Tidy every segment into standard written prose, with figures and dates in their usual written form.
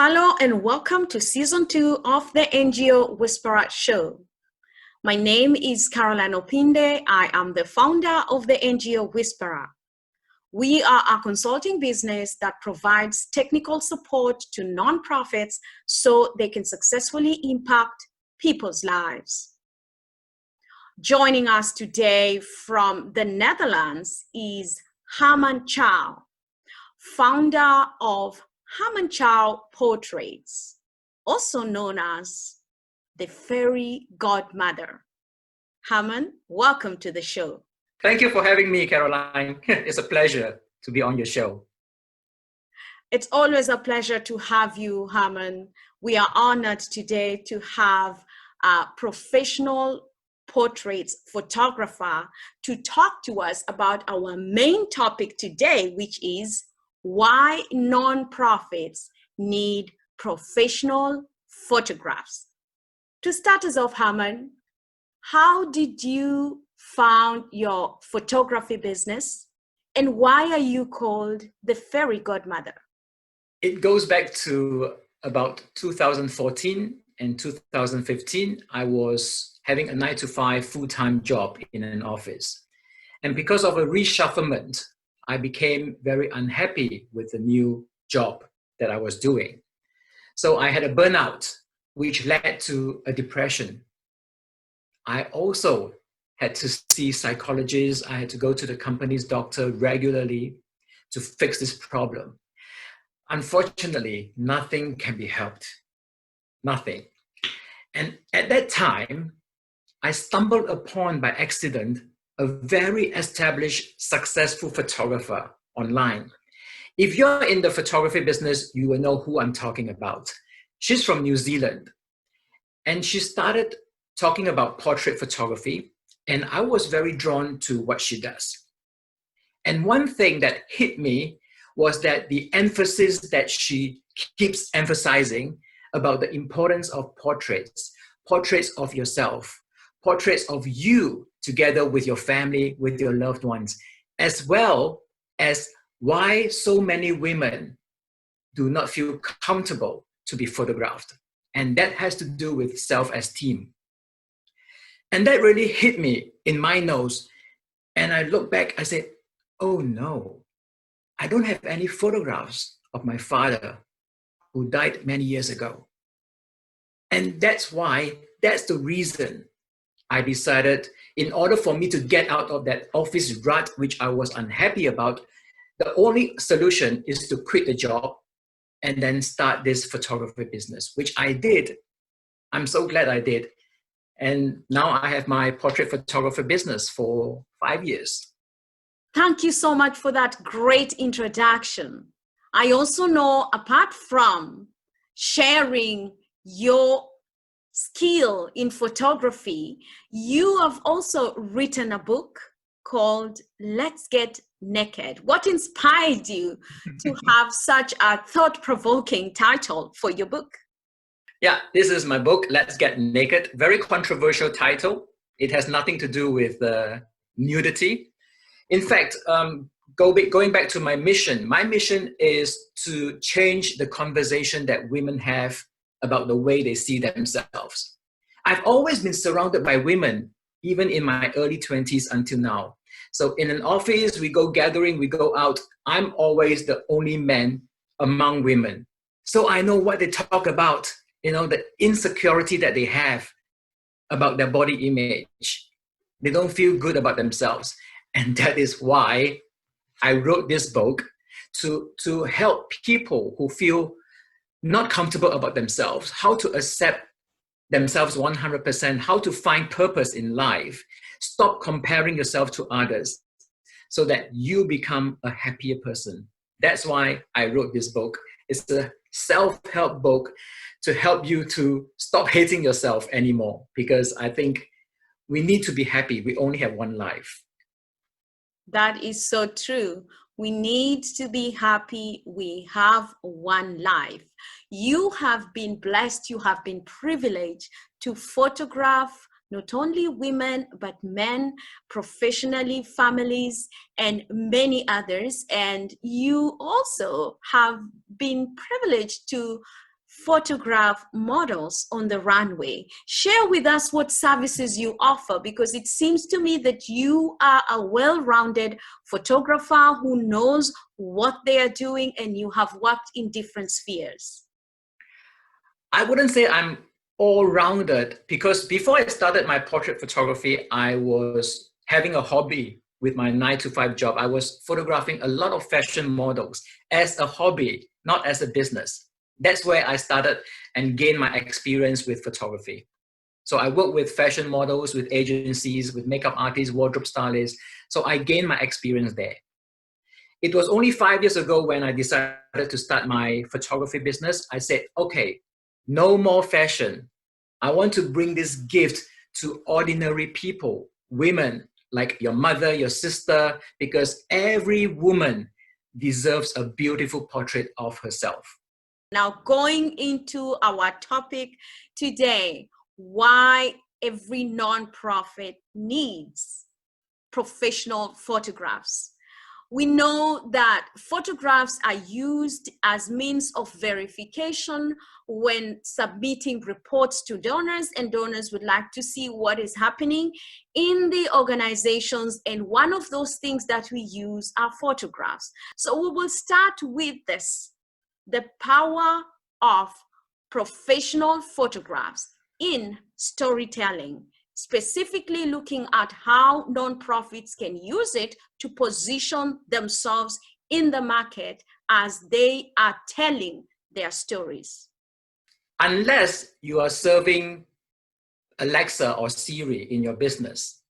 Hello and welcome to Season 2 of the NGO Whisperer Show. My name is Carolyne Opinde. I am the founder of the NGO Whisperer. We are a consulting business that provides technical support to nonprofits so they can successfully impact people's lives. Joining us today from the Netherlands is Herman Chow, founder of Herman Chow Portraits, also known as the Fairy Godmother. Herman, welcome to the show. Thank you for having me, Caroline. It's a pleasure to be on your show. It's always a pleasure to have you, Herman. We are honored today to have a professional portraits photographer to talk to us about our main topic today, which is why nonprofits need professional photographs. To start us off, Herman, how did you found your photography business and why are you called the Fairy Godmother? It goes back to about 2014 and 2015. I was having a 9-to-5 full-time job in an office. And because of a reshufflement, I became very unhappy with the new job that I was doing. So I had a burnout, which led to a depression. I also had to see psychologists. I had to go to the company's doctor regularly to fix this problem. Unfortunately, nothing can be helped. Nothing. And at that time, I stumbled upon by accident a very established, successful photographer online. If you're in the photography business, you will know who I'm talking about. She's from New Zealand. And she started talking about portrait photography, and I was very drawn to what she does. And one thing that hit me was that the emphasis that she keeps emphasizing about the importance of portraits, portraits of yourself, portraits of you together with your family, with your loved ones, as well as why so many women do not feel comfortable to be photographed. And that has to do with self-esteem. And that really hit me in my nose. And I look back, I said, oh no, I don't have any photographs of my father who died many years ago. And that's the reason I decided, in order for me to get out of that office rut, which I was unhappy about, the only solution is to quit the job and then start this photography business, which I did. I'm so glad I did. And now I have my portrait photography business for 5 years. Thank you so much for that great introduction. I also know, apart from sharing your skill in photography, you have also written a book called Let's Get Naked. What inspired you to have such a thought-provoking title for your book? Yeah, this is my book, Let's Get Naked. Very controversial title. It has nothing to do with nudity. In fact, going back to my mission is to change the conversation that women have about the way they see themselves. I've always been surrounded by women, even in my early 20s until now. So in an office, we go gathering, we go out. I'm always the only man among women. So I know what they talk about, the insecurity that they have about their body image. They don't feel good about themselves. And that is why I wrote this book to help people who feel not comfortable about themselves, how to accept themselves 100%, how to find purpose in life, stop comparing yourself to others so that you become a happier person. That's why I wrote this book. It's a self-help book to help you to stop hating yourself anymore, because I think we need to be happy. We only have one life. That is so true. We need to be happy. We have one life. You have been blessed, you have been privileged to photograph not only women, but men, professionally, families, and many others. And you also have been privileged to photograph models on the runway. Share with us what services you offer, because it seems to me that you are a well-rounded photographer who knows what they are doing, and you have worked in different spheres. I wouldn't say I'm all-rounded, because before I started my portrait photography, I was having a hobby with my 9-to-5 job. I was photographing a lot of fashion models as a hobby, not as a business. That's where I started and gained my experience with photography. So I work with fashion models, with agencies, with makeup artists, wardrobe stylists. So I gained my experience there. It was only 5 years ago when I decided to start my photography business. I said, okay, no more fashion. I want to bring this gift to ordinary people, women like your mother, your sister, because every woman deserves a beautiful portrait of herself. Now, going into our topic today, why every nonprofit needs professional photographs. We know that photographs are used as means of verification when submitting reports to donors, and donors would like to see what is happening in the organizations. And one of those things that we use are photographs. So we will start with this, the power of professional photographs in storytelling, specifically looking at how nonprofits can use it to position themselves in the market as they are telling their stories. Unless you are serving Alexa or Siri in your business,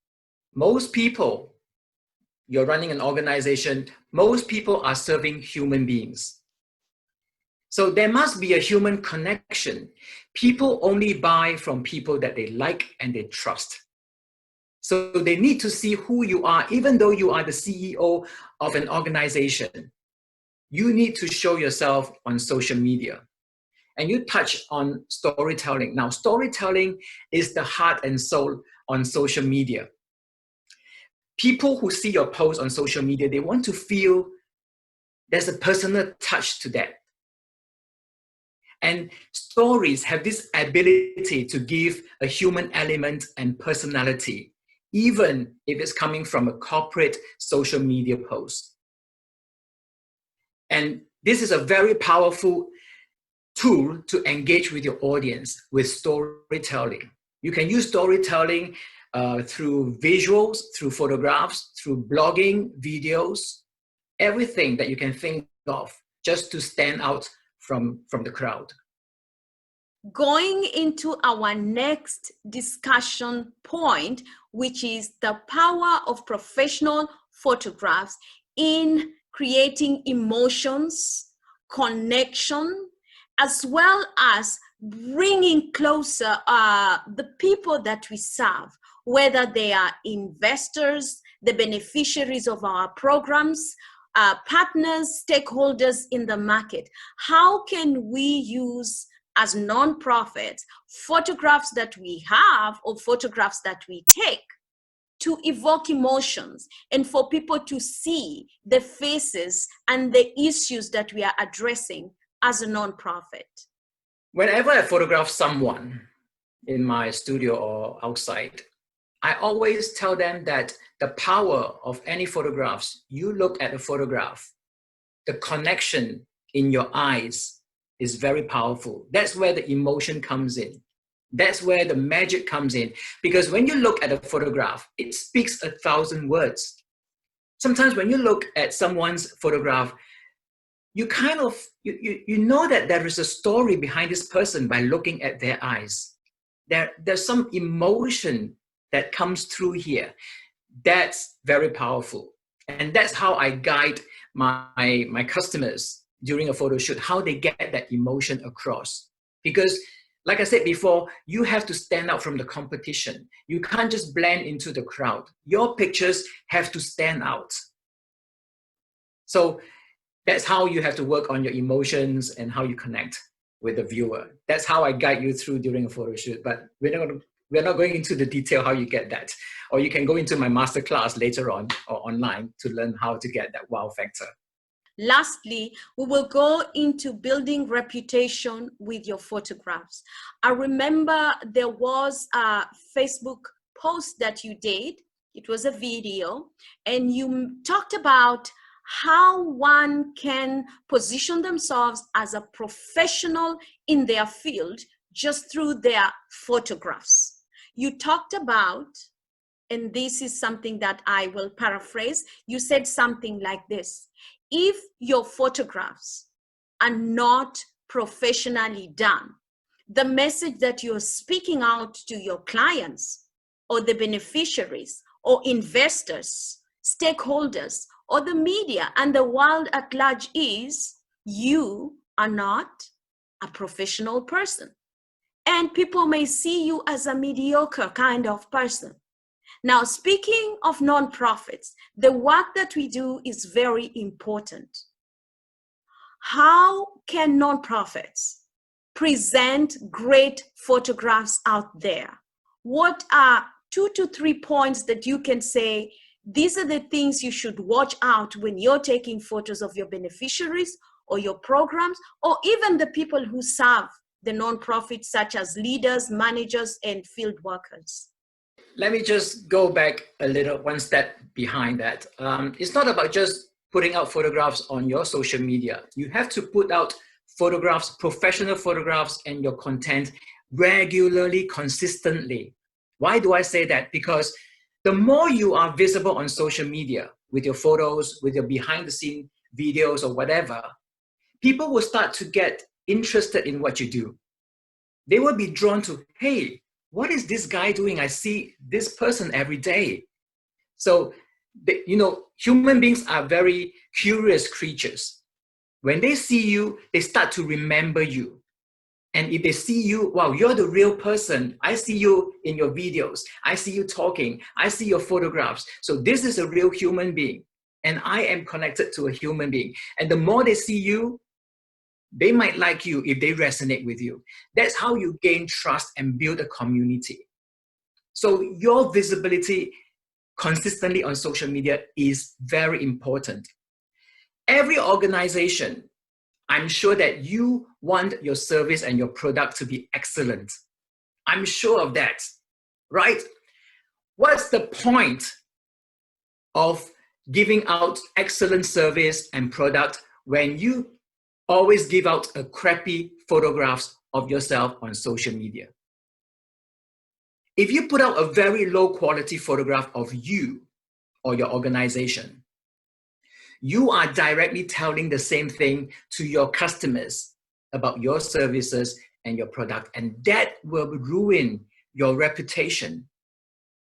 most people, you're running an organization, most people are serving human beings. So there must be a human connection. People only buy from people that they like and they trust. So they need to see who you are, even though you are the CEO of an organization. You need to show yourself on social media. And you touch on storytelling. Now, storytelling is the heart and soul on social media. People who see your post on social media, they want to feel there's a personal touch to that. And stories have this ability to give a human element and personality, even if it's coming from a corporate social media post. And this is a very powerful tool to engage with your audience with storytelling. You can use storytelling through visuals, through photographs, through blogging, videos, everything that you can think of just to stand out from the crowd. Going into our next discussion point, which is the power of professional photographs in creating emotions, connection, as well as bringing closer the people that we serve, whether they are investors, the beneficiaries of our programs, partners, stakeholders in the market. How can we use, as nonprofits, photographs that we have or photographs that we take to evoke emotions and for people to see the faces and the issues that we are addressing as a nonprofit? Whenever I photograph someone in my studio or outside, I always tell them that the power of any photographs, you look at a photograph, the connection in your eyes is very powerful. That's where the emotion comes in. That's where the magic comes in. Because when you look at a photograph, it speaks 1,000 words. Sometimes when you look at someone's photograph, you kind of, you know that there is a story behind this person by looking at their eyes. There's some emotion that comes through here. That's very powerful. And that's how I guide my customers during a photo shoot, how they get that emotion across. Because like I said before, you have to stand out from the competition. You can't just blend into the crowd. Your pictures have to stand out. So that's how you have to work on your emotions and how you connect with the viewer. That's how I guide you through during a photo shoot. But we're not going into the detail how you get that. Or you can go into my masterclass later on or online to learn how to get that wow factor. Lastly, we will go into building reputation with your photographs. I remember there was a Facebook post that you did. It was a video, and you talked about how one can position themselves as a professional in their field just through their photographs. You talked about, and this is something that I will paraphrase, you said something like this: if your photographs are not professionally done, the message that you're speaking out to your clients or the beneficiaries or investors, stakeholders, or the media and the world at large is, you are not a professional person. And people may see you as a mediocre kind of person. Now, speaking of nonprofits, the work that we do is very important. How can nonprofits present great photographs out there? What are 2 to 3 points that you can say, these are the things you should watch out when you're taking photos of your beneficiaries or your programs, or even the people who serve the nonprofits, such as leaders, managers, and field workers? Let me just go back a little, one step behind that. It's not about just putting out photographs on your social media. You have to put out photographs, professional photographs, and your content regularly, consistently. Why do I say that? Because the more you are visible on social media with your photos, with your behind the scene videos or whatever, people will start to get interested in what you do. They will be drawn to, hey, what is this guy doing? I see this person every day. So, human beings are very curious creatures. When they see you, they start to remember you. And if they see you, wow, you're the real person. I see you in your videos. I see you talking. I see your photographs. So this is a real human being. And I am connected to a human being. And the more they see you, they might like you if they resonate with you. That's how you gain trust and build a community. So your visibility consistently on social media is very important. Every organization, I'm sure that you want your service and your product to be excellent. I'm sure of that, right? What's the point of giving out excellent service and product when you always give out a crappy photographs of yourself on social media? If you put out a very low quality photograph of you or your organization, you are directly telling the same thing to your customers about your services and your product, and that will ruin your reputation.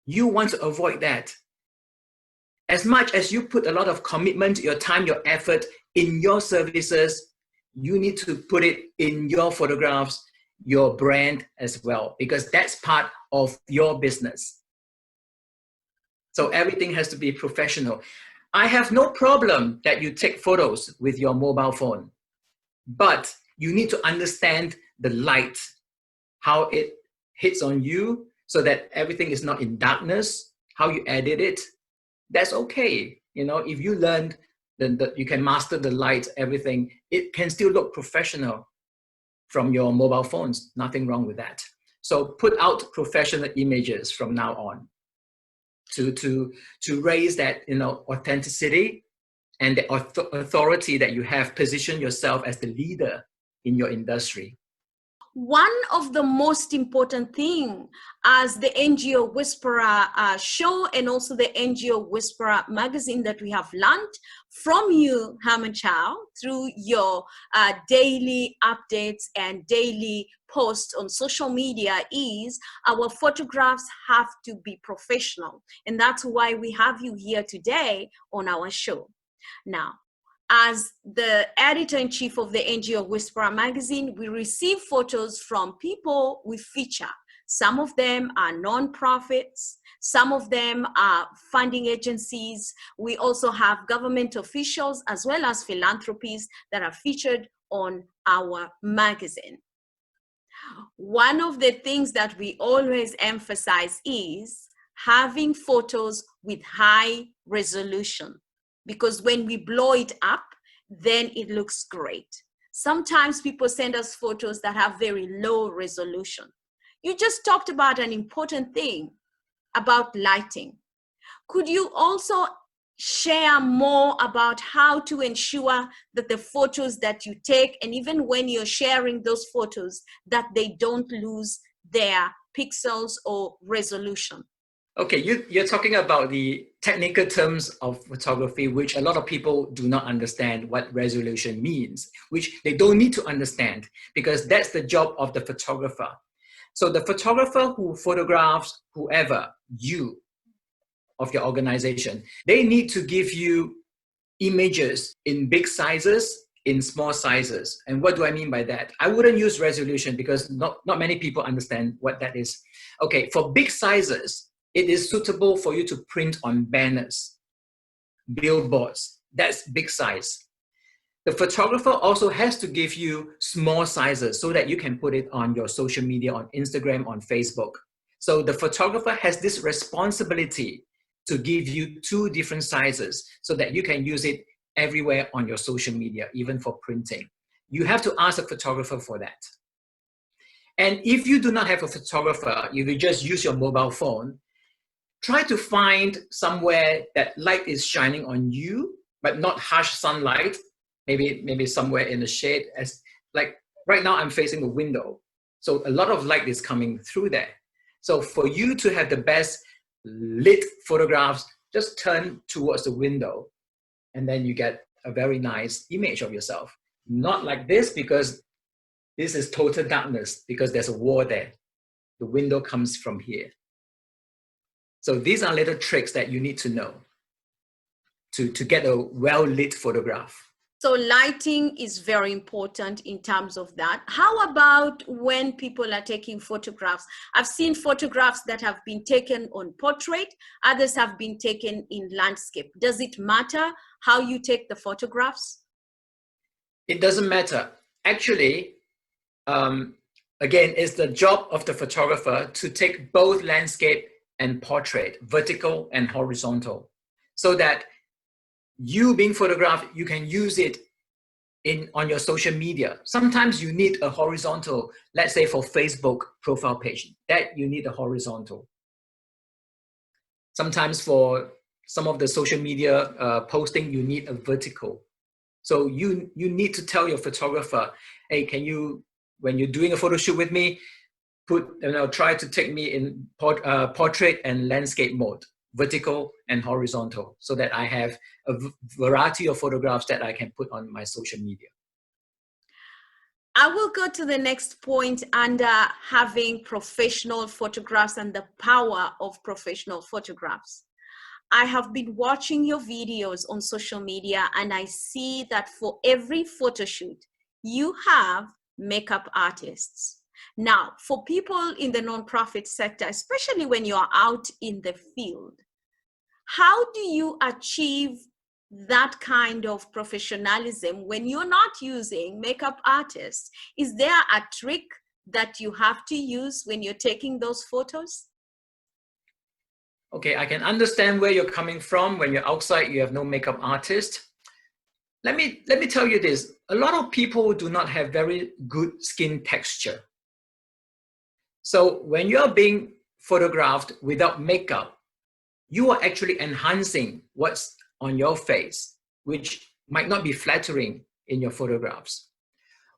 You want to avoid that. As much as you put a lot of commitment, your time, your effort in your services, you need to put it in your photographs, your brand as well, because that's part of your business. So everything has to be professional. I have no problem that you take photos with your mobile phone, but you need to understand the light, how it hits on you so that everything is not in darkness, how you edit it. That's okay. If you learned that you can master the light, everything, it can still look professional from your mobile phones. Nothing wrong with that. So put out professional images from now on to raise that authenticity and the authority that you have. Position yourself as the leader in your industry. One of the most important thing as the NGO Whisperer show and also the NGO Whisperer magazine that we have learned from you, Herman Chow, through your daily updates and daily posts on social media is our photographs have to be professional. And that's why we have you here today on our show. Now, as the editor-in-chief of the NGO Whisperer magazine, we receive photos from people we feature. Some of them are nonprofits. Some of them are funding agencies. We also have government officials as well as philanthropies that are featured on our magazine. One of the things that we always emphasize is having photos with high resolution. Because when we blow it up, then it looks great. Sometimes people send us photos that have very low resolution. You just talked about an important thing about lighting. Could you also share more about how to ensure that the photos that you take, and even when you're sharing those photos, that they don't lose their pixels or resolution? Okay, you're talking about the technical terms of photography, which a lot of people do not understand what resolution means, which they don't need to understand because that's the job of the photographer. So the photographer who photographs whoever, you, of your organization, they need to give you images in big sizes, in small sizes. And what do I mean by that? I wouldn't use resolution because not many people understand what that is. Okay, for big sizes, it is suitable for you to print on banners, billboards. That's big size. The photographer also has to give you small sizes so that you can put it on your social media, on Instagram, on Facebook. So the photographer has this responsibility to give you two different sizes so that you can use it everywhere on your social media, even for printing. You have to ask a photographer for that. And if you do not have a photographer, if you just use your mobile phone, try to find somewhere that light is shining on you, but not harsh sunlight. Maybe somewhere in the shade. As like right now, I'm facing a window, so a lot of light is coming through there. So for you to have the best lit photographs, just turn towards the window, and then you get a very nice image of yourself. Not like this, because this is total darkness, because there's a wall there. The window comes from here. So these are little tricks that you need to know to get a well-lit photograph. So lighting is very important in terms of that. How about when people are taking photographs? I've seen photographs that have been taken on portrait, others have been taken in landscape. Does it matter how you take the photographs? It doesn't matter. Actually, again, it's the job of the photographer to take both landscape and portrait, vertical and horizontal, so that you being photographed, you can use it on your social media. Sometimes you need a horizontal, let's say for Facebook profile page, that you need a horizontal. Sometimes for some of the social media posting, you need a vertical. So you need to tell your photographer, hey, can you, when you're doing a photo shoot with me, try to take me in portrait and landscape mode, vertical and horizontal, so that I have a variety of photographs that I can put on my social media. I will go to the next point under having professional photographs and the power of professional photographs. I have been watching your videos on social media, and I see that for every photo shoot, you have makeup artists. Now, for people in the nonprofit sector, especially when you are out in the field, how do you achieve that kind of professionalism when you're not using makeup artists? Is there a trick that you have to use when you're taking those photos? Okay, I can understand where you're coming from. When you're outside, you have no makeup artist. Let me tell you this. A lot of people do not have very good skin texture. So when you're being photographed without makeup, you are actually enhancing what's on your face, which might not be flattering in your photographs.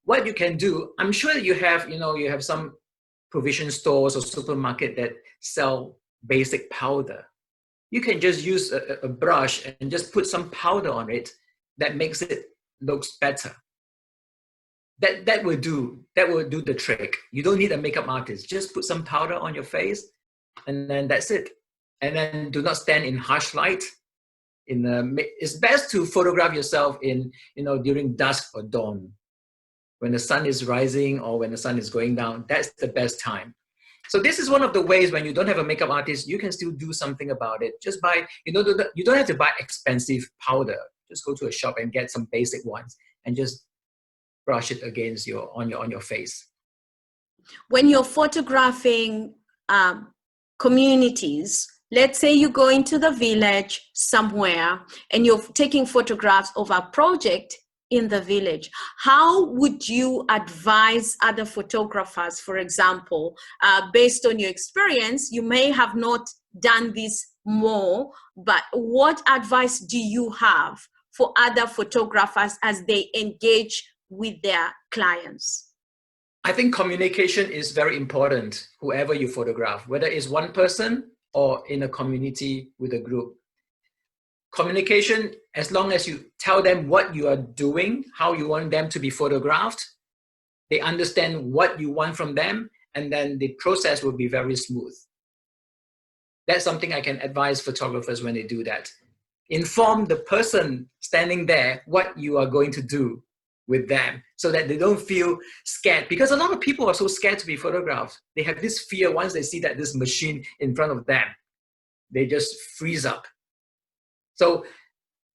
What you can do, I'm sure you have some provision stores or supermarket that sell basic powder. You can just use a brush and just put some powder on it that makes it looks better. That will do the trick. You don't need a makeup artist. Just put some powder on your face, and then that's it. And then do not stand in harsh light. It's best to photograph yourself during dusk or dawn, when the sun is rising or when the sun is going down. That's the best time. So this is one of the ways when you don't have a makeup artist, you can still do something about it. Just buy, you don't have to buy expensive powder. Just go to a shop and get some basic ones and just brush it against on your face. When you're photographing communities, let's say you go into the village somewhere and you're taking photographs of a project in the village. How would you advise other photographers, for example, based on your experience? You may have not done this more, but what advice do you have for other photographers as they engage with their clients? I think communication is very important, whoever you photograph, whether it's one person or in a community with a group. Communication, as long as you tell them what you are doing, how you want them to be photographed, they understand what you want from them, and then the process will be very smooth. That's something I can advise photographers when they do that. Inform the person standing there what you are going to do with them so that they don't feel scared, because a lot of people are so scared to be photographed. They have this fear once they see that this machine in front of them, they just freeze up. So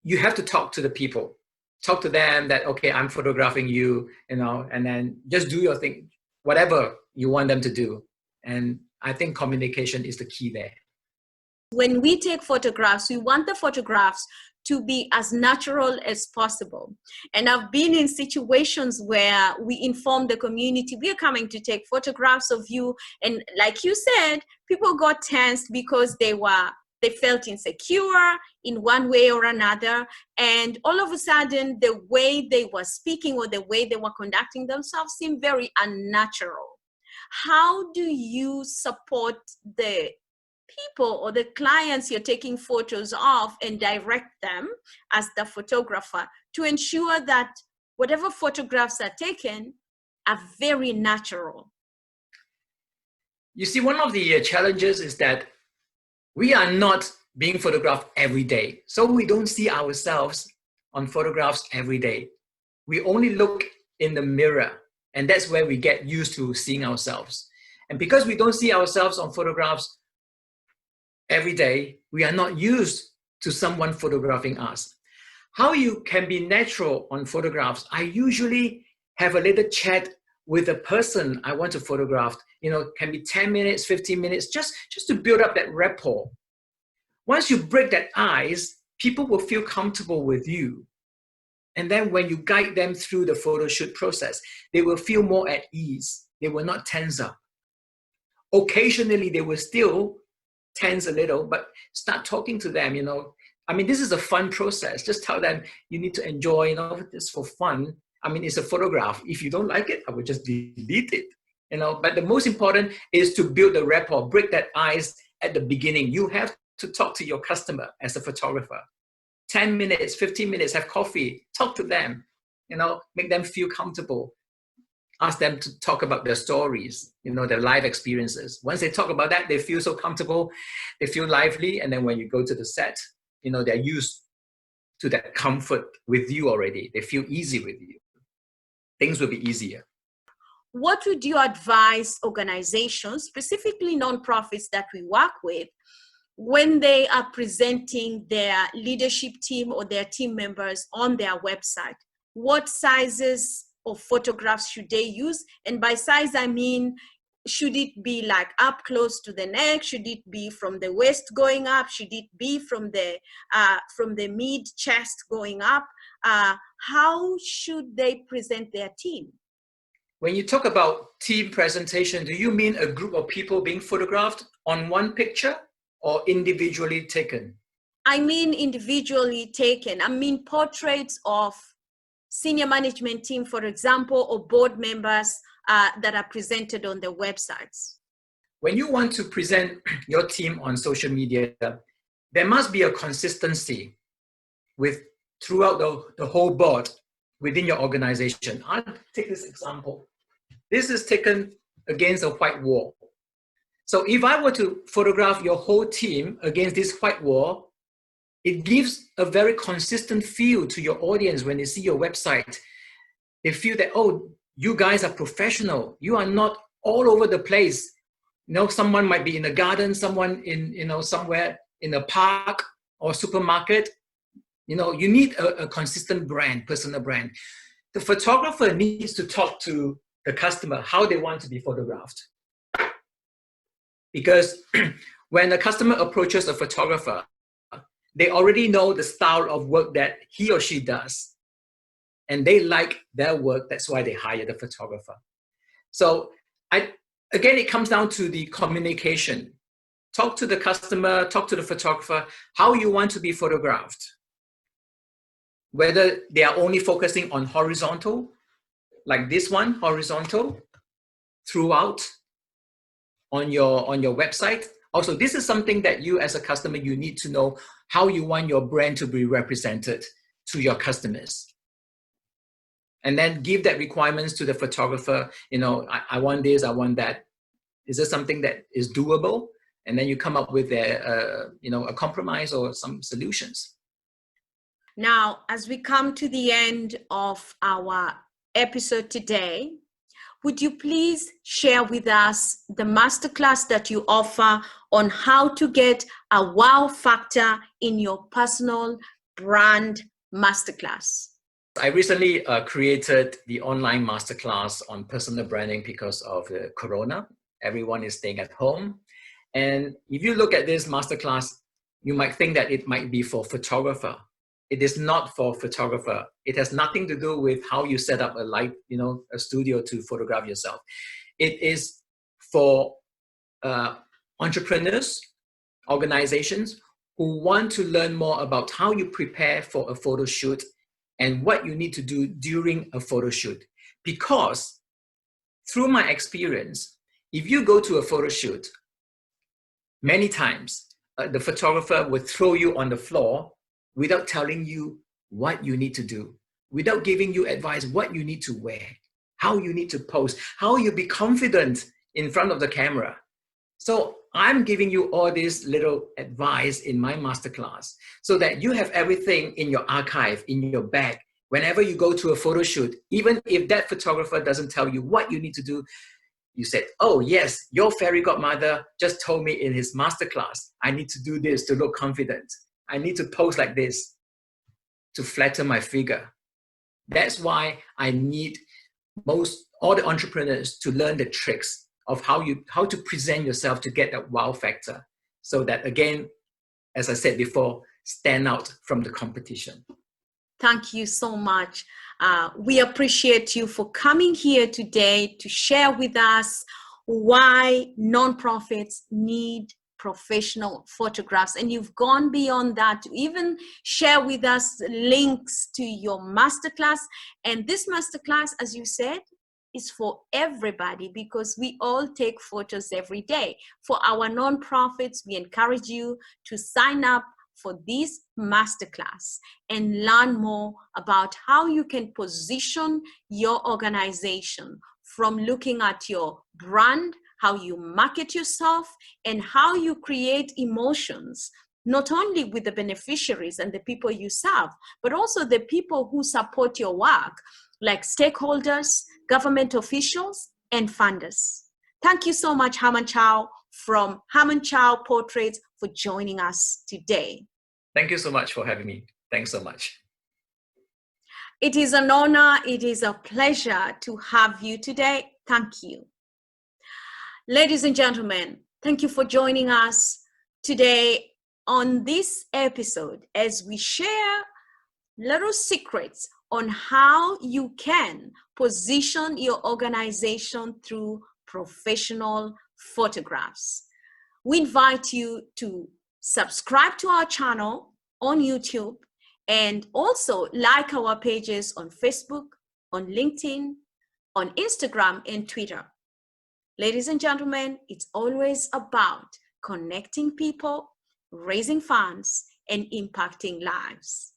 you have to talk to the people, talk to them that, okay, I'm photographing you, and then just do your thing, whatever you want them to do. And I think communication is the key there. When we take photographs, we want the photographs to be as natural as possible. And I've been in situations where we inform the community, we are coming to take photographs of you. And like you said, people got tensed because they felt insecure in one way or another. And all of a sudden, the way they were speaking or the way they were conducting themselves seemed very unnatural. How do you support the people or the clients you're taking photos of and direct them as the photographer to ensure that whatever photographs are taken are very natural? You see, one of the challenges is that we are not being photographed every day. So we don't see ourselves on photographs every day. We only look in the mirror, and that's where we get used to seeing ourselves. And because we don't see ourselves on photographs every day, we are not used to someone photographing us. How you can be natural on photographs, I usually have a little chat with a person I want to photograph. Can be 10 minutes, 15 minutes, just to build up that rapport. Once you break that ice, people will feel comfortable with you. And then when you guide them through the photo shoot process, they will feel more at ease. They will not tense up. Occasionally, they will still tense a little, but start talking to them, this is a fun process. Just tell them you need to enjoy, this for fun. It's a photograph. If you don't like it, I will just delete it. But the most important is to build the rapport, break that ice at the beginning. You have to talk to your customer as a photographer. 10 minutes, 15 minutes, have coffee, talk to them, make them feel comfortable. Ask them to talk about their stories, their life experiences. Once they talk about that, they feel so comfortable, they feel lively, and then when you go to the set, they're used to that comfort with you already. They feel easy with you. Things will be easier. What would you advise organizations, specifically nonprofits that we work with, when they are presenting their leadership team or their team members on their website? What sizes of photographs should they use? And by size, I mean, should it be like up close to the neck? Should it be from the waist going up? Should it be from the mid chest going up? How should they present their team? When you talk about team presentation, do you mean a group of people being photographed on one picture or individually taken? I mean individually taken. I mean portraits of senior management team, for example, or board members that are presented on the websites. When you want to present your team on social media, there must be a consistency throughout the whole board within your organization. I'll take this example. This is taken against a white wall. So if I were to photograph your whole team against this white wall, it gives a very consistent feel to your audience when they see your website. They feel that, oh, you guys are professional. You are not all over the place. Someone might be in a garden, someone in, somewhere in a park or supermarket. You need a consistent brand, personal brand. The photographer needs to talk to the customer how they want to be photographed. Because when a customer approaches a photographer, they already know the style of work that he or she does. and they like their work. That's why they hire the photographer. So again, it comes down to the communication. Talk to the customer, talk to the photographer, how you want to be photographed. Whether they are only focusing on horizontal, like this one, horizontal, throughout on your website. Also, this is something that you as a customer, you need to know how you want your brand to be represented to your customers. And then give that requirements to the photographer. You know, I want this, I want that. Is this something that is doable? And then you come up with a compromise or some solutions. Now, as we come to the end of our episode today, would you please share with us the masterclass that you offer on how to get a wow factor in your personal brand masterclass? I recently created the online masterclass on personal branding because of the Corona. Everyone is staying at home. And if you look at this masterclass, you might think that it might be for photographer. It is not for photographer. It has nothing to do with how you set up a studio to photograph yourself. It is for entrepreneurs, organizations who want to learn more about how you prepare for a photo shoot and what you need to do during a photo shoot. Because through my experience, if you go to a photo shoot, many times the photographer would throw you on the floor without telling you what you need to do, without giving you advice what you need to wear, how you need to pose, how you be confident in front of the camera. So I'm giving you all this little advice in my masterclass so that you have everything in your archive, in your bag. Whenever you go to a photo shoot, even if that photographer doesn't tell you what you need to do, you said, oh yes, your fairy godmother just told me in his masterclass, I need to do this to look confident. I need to pose like this to flatten my figure. That's why I need all the entrepreneurs to learn the tricks of how to present yourself to get that wow factor. So that again, as I said before, stand out from the competition. Thank you so much. We appreciate you for coming here today to share with us why nonprofits need professional photographs. And you've gone beyond that to even share with us links to your masterclass. And this masterclass, as you said, is for everybody because we all take photos every day. For our nonprofits, we encourage you to sign up for this masterclass and learn more about how you can position your organization from looking at your brand, how you market yourself, and how you create emotions, not only with the beneficiaries and the people you serve, but also the people who support your work, like stakeholders, government officials, and funders. Thank you so much, Herman Chow from Herman Chow Portraits, for joining us today. Thank you so much for having me. Thanks so much. It is an honor. It is a pleasure to have you today. Thank you. Ladies and gentlemen, thank you for joining us today on this episode as we share little secrets on how you can position your organization through professional photographs. We invite you to subscribe to our channel on YouTube and also like our pages on Facebook, on LinkedIn, on Instagram, and Twitter. Ladies and gentlemen, it's always about connecting people, raising funds, and impacting lives.